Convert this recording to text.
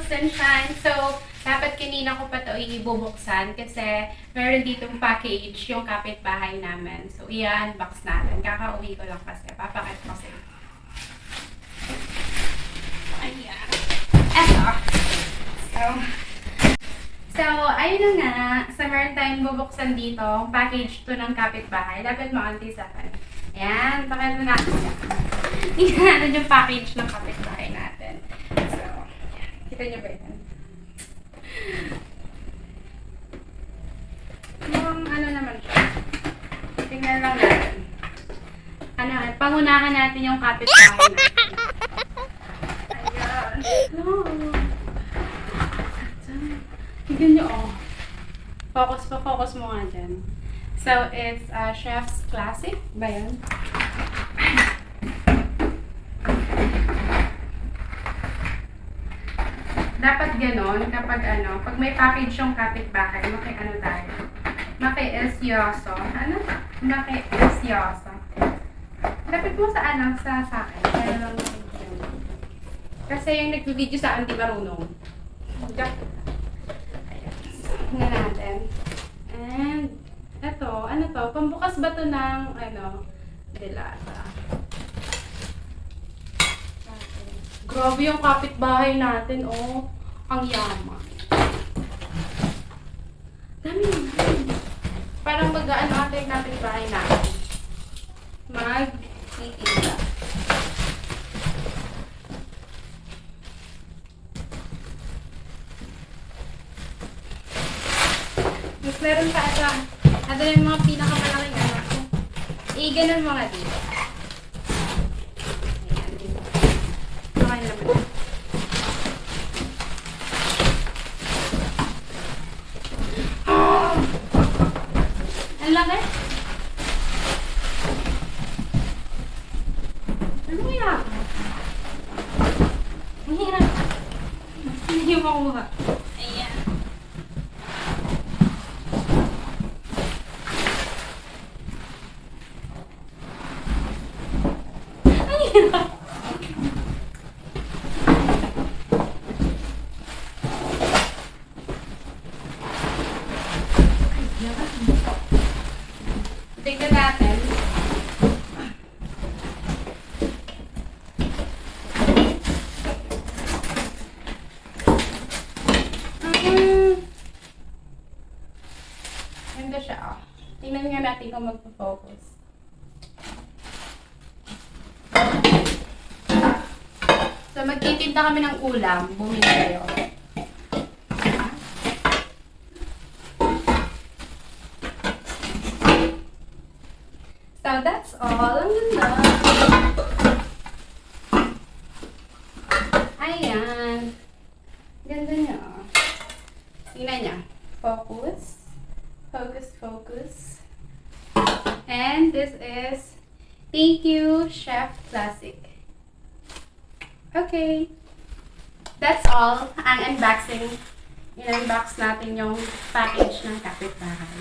sunshine. So, dapat kanina ko pa ito ibubuksan kasi meron ditong package yung kapitbahay namin. So, i-unbox natin. Kakauwi ko lang kasi. Papakit ko kasi. Ayan. Eto. So, ayun na nga. Sa meron tayong bubuksan dito, package to ng kapitbahay. Dapat maunti sa akin. Ayan. Pakita natin yan. Tingnan natin yung package ng kapitbahay natin. So, kita nyo ba yan? Yung ano naman siya. Tingnan lang natin. Ano, pangunahan natin yung kapitbahay natin. Ayan. No. Tignan nyo, oh. Focus mo nga dyan. So, it's Chef's Classic. Ba yan? Dapat ganon, kapag ano, pag may package yung kapitbahay, maki-ano tayo? Maki-esyoso. Ano? Maki-esyoso. Lapit mo sa ano, sa akin. Kaya lang kasi yung nag-video sa akin, di marunong. Tingnan natin. And, eto, ano to? Pambukas ba to ng, ano, dilata? Grabe yung kapitbahay natin, oh. Ang yaman. Dami. Parang mag-ano natin yung kapitbahay natin. Mag-titinda. Mas meron pa ito. Ito yung mga pinakamalaking ano ko. Ganun mga dito. Ayan dito. Okay naman. Oh! Ang laki? Ano yan? Ang hirap. Hindi mo makuha. Ayan. Tignan natin. Ganda siya, oh. Tingnan nga natin kung magpo-focus. So, magtitinda kami ng ulam. Bumili kayo. So, that's all. Ang ganda. Ayan. Ganda niya. Tingnan niya. Focus. Focus, focus. And this is Thank You, Chef Classic. Okay. That's all. Ang unboxing. In-unbox natin yung package ng kapitbahay.